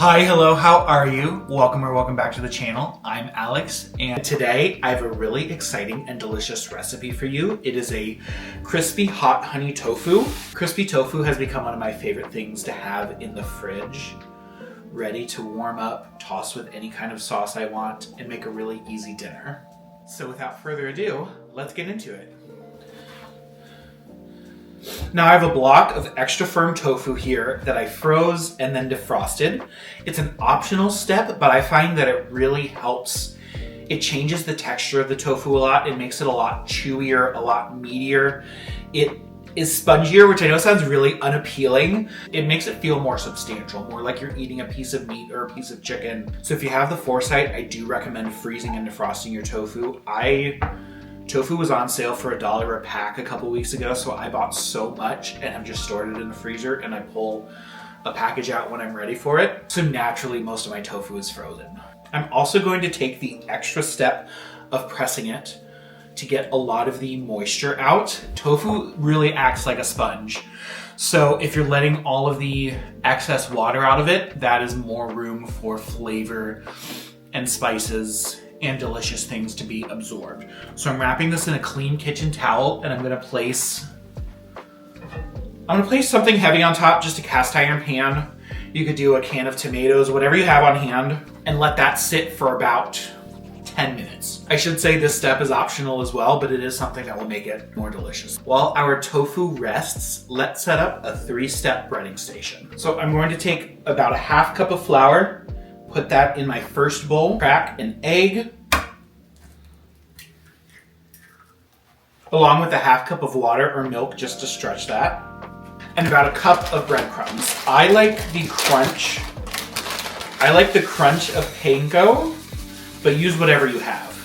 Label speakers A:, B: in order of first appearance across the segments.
A: Hi, hello, how are you? Welcome back to the channel. I'm Alex, and today I have a really exciting and delicious recipe for you. It is a crispy hot honey tofu. Crispy tofu has become one of my favorite things to have in the fridge, ready to warm up, toss with any kind of sauce I want, and make a really easy dinner. So without further ado, let's get into it. Now I have a block of extra firm tofu here that I froze and then defrosted. It's an optional step, but I find that it really helps. It changes the texture of the tofu a lot. It makes it a lot chewier, a lot meatier. It is spongier, which I know sounds really unappealing. It makes it feel more substantial, more like you're eating a piece of meat or a piece of chicken. So if you have the foresight, I do recommend freezing and defrosting your tofu. Tofu was on sale for $1 a pack a couple weeks ago, so I bought so much and I've just stored it in the freezer, and I pull a package out when I'm ready for it. So naturally, most of my tofu is frozen. I'm also going to take the extra step of pressing it to get a lot of the moisture out. Tofu really acts like a sponge. So if you're letting all of the excess water out of it, that is more room for flavor and spices and delicious things to be absorbed. So I'm wrapping this in a clean kitchen towel, and I'm gonna place something heavy on top, just a cast iron pan. You could do a can of tomatoes, whatever you have on hand, and let that sit for about 10 minutes. I should say this step is optional as well, but it is something that will make it more delicious. While our tofu rests, let's set up a 3-step breading station. So I'm going to take about a half cup of flour, put that in my first bowl, crack an egg, along with a half cup of water or milk just to stretch that, and about a cup of breadcrumbs. I like the crunch of panko, but use whatever you have.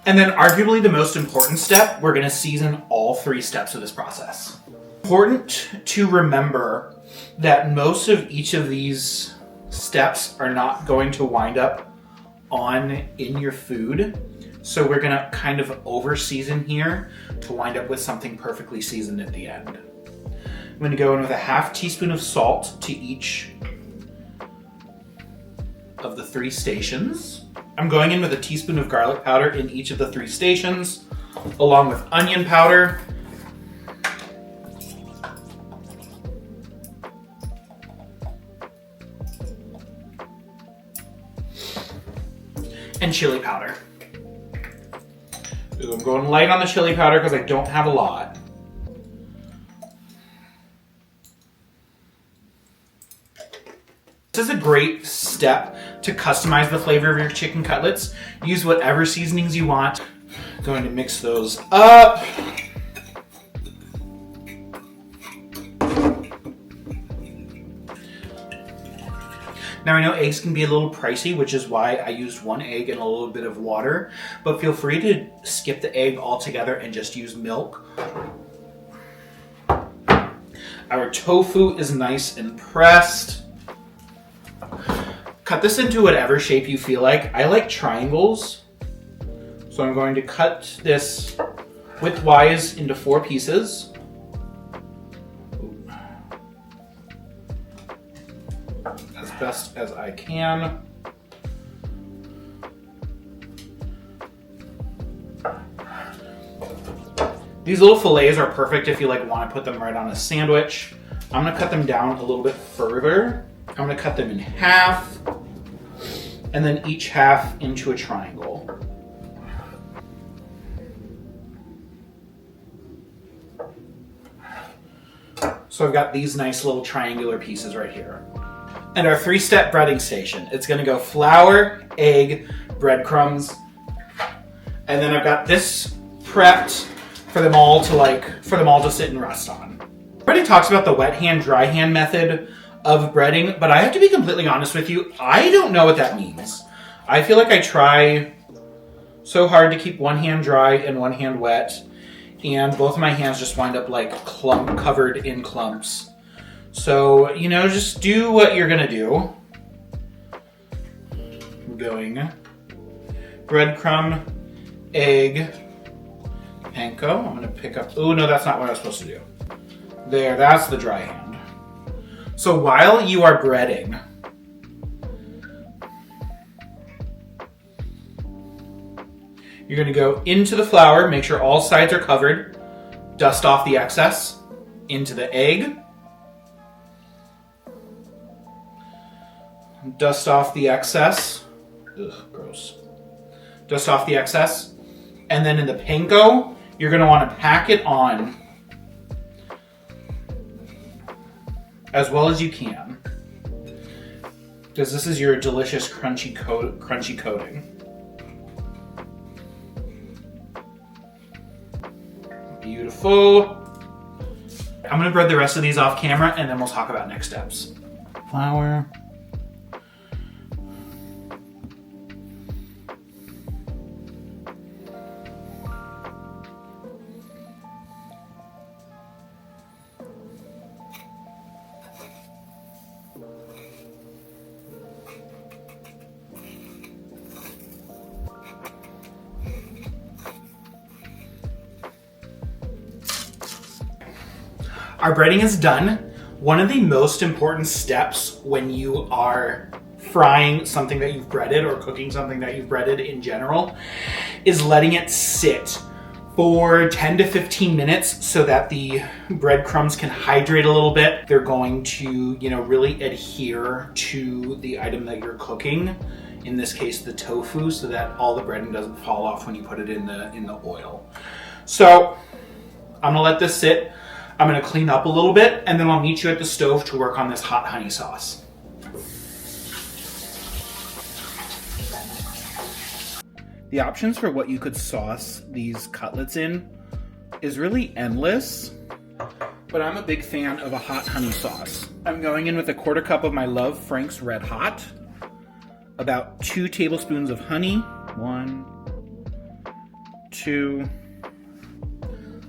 A: And then arguably the most important step, we're gonna season all 3 steps of this process. Important to remember that most of each of these steps are not going to wind up in your food. So we're gonna kind of over season here to wind up with something perfectly seasoned at the end. I'm gonna go in with a half teaspoon of salt to each of the 3 stations. I'm going in with a teaspoon of garlic powder in each of the 3 stations, along with onion powder, and chili powder. I'm going light on the chili powder because I don't have a lot. This is a great step to customize the flavor of your chicken cutlets. Use whatever seasonings you want. Going to mix those up. Now I know eggs can be a little pricey, which is why I used 1 egg and a little bit of water, but feel free to skip the egg altogether and just use milk. Our tofu is nice and pressed. Cut this into whatever shape you feel like. I like triangles, so I'm going to cut this widthwise into 4 pieces. As best as I can. These little fillets are perfect if you want to put them right on a sandwich. I'm gonna cut them down a little bit further. I'm gonna cut them in half, and then each half into a triangle. So I've got these nice little triangular pieces right here. And our 3-step breading station. It's gonna go flour, egg, breadcrumbs, and then I've got this prepped for them all to sit and rest on. Everybody talks about the wet hand, dry hand method of breading, but I have to be completely honest with you, I don't know what that means. I feel like I try so hard to keep one hand dry and one hand wet, and both of my hands just wind up covered in clumps. So, just do what you're gonna do. I'm going breadcrumb, egg, panko. I'm gonna pick up, oh no, that's not what I was supposed to do. There, that's the dry hand. So while you are breading, you're going to go into the flour, make sure all sides are covered, dust off the excess, into the egg, dust off the excess, ugh, gross, dust off the excess, and then in the panko, you're going to want to pack it on as well as you can, because this is your delicious crunchy coating. Beautiful. I'm going to bread the rest of these off camera and then we'll talk about next steps. Flour. Our breading is done. One of the most important steps when you are frying something that you've breaded or cooking something that you've breaded in general is letting it sit for 10 to 15 minutes so that the breadcrumbs can hydrate a little bit. They're going to, really adhere to the item that you're cooking. In this case, the tofu, so that all the breading doesn't fall off when you put it in the oil. So I'm gonna let this sit. I'm going to clean up a little bit, and then I'll meet you at the stove to work on this hot honey sauce. The options for what you could sauce these cutlets in is really endless, but I'm a big fan of a hot honey sauce. I'm going in with a 1/4 cup of my Love Frank's Red Hot, about 2 tablespoons of honey, 1, 2,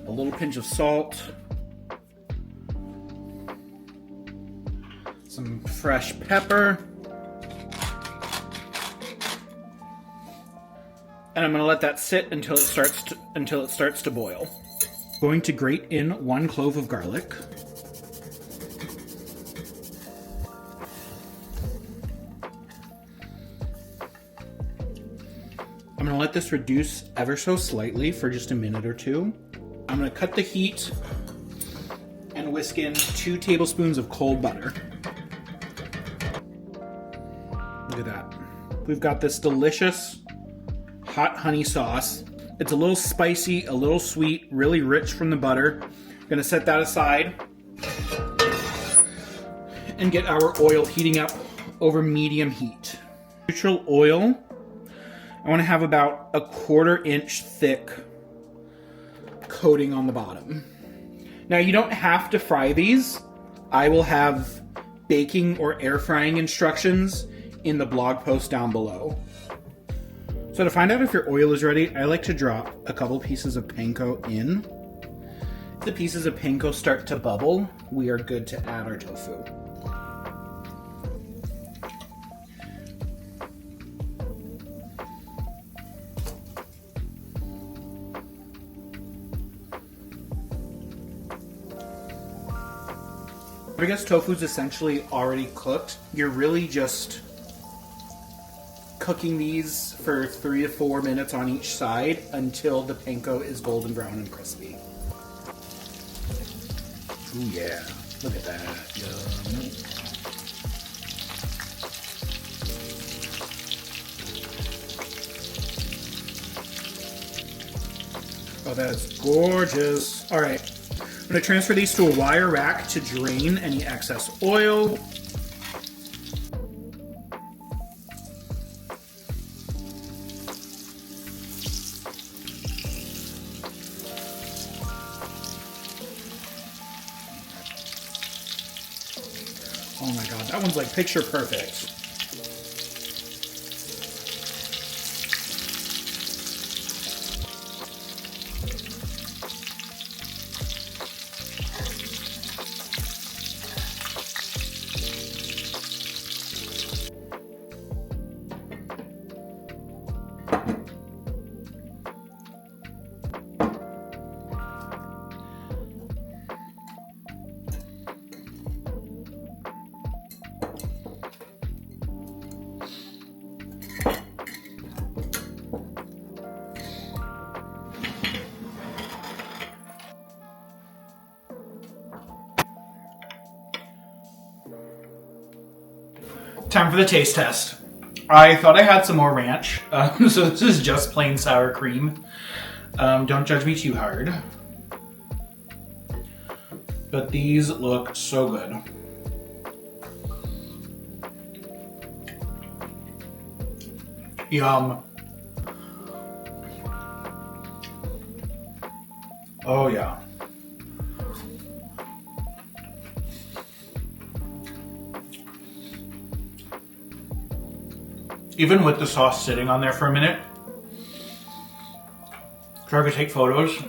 A: a little pinch of salt, some fresh pepper, and I'm going to let that sit until it starts to boil. Going to grate in 1 clove of garlic. I'm going to let this reduce ever so slightly for just a minute or two. I'm going to cut the heat and whisk in 2 tablespoons of cold butter. Look at that. We've got this delicious hot honey sauce. It's a little spicy, a little sweet, really rich from the butter. I'm gonna set that aside and get our oil heating up over medium heat. Neutral oil. I want to have about a 1/4 inch thick coating on the bottom. Now you don't have to fry these. I will have baking or air frying instructions in the blog post down below. So to find out if your oil is ready, I like to drop a couple pieces of panko in. If the pieces of panko start to bubble, we are good to add our tofu. Because tofu's essentially already cooked, you're really just cooking these for 3 to 4 minutes on each side until the panko is golden brown and crispy. Ooh yeah, look at that. Yum. Oh, that is gorgeous. All right, I'm gonna transfer these to a wire rack to drain any excess oil. Oh my god, that one's like picture perfect. Time for the taste test. I thought I had some more ranch, so this is just plain sour cream. Don't judge me too hard. But these look so good. Yum. Oh yeah. Even with the sauce sitting on there for a minute, so I could take photos,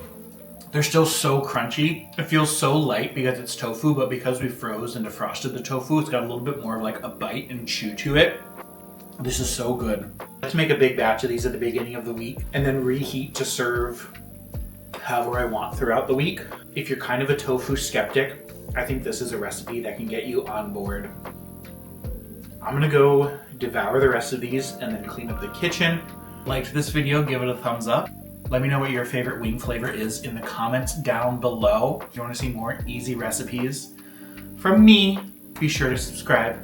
A: they're still so crunchy. It feels so light because it's tofu, but because we froze and defrosted the tofu, it's got a little bit more of like a bite and chew to it. This is so good. Let's make a big batch of these at the beginning of the week and then reheat to serve however I want throughout the week. If you're kind of a tofu skeptic, I think this is a recipe that can get you on board. I'm gonna go devour the rest of these and then clean up the kitchen. Liked this video, give it a thumbs up. Let me know what your favorite wing flavor is in the comments down below. If you want to see more easy recipes from me, be sure to subscribe.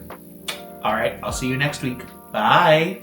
A: All right, I'll see you next week. Bye.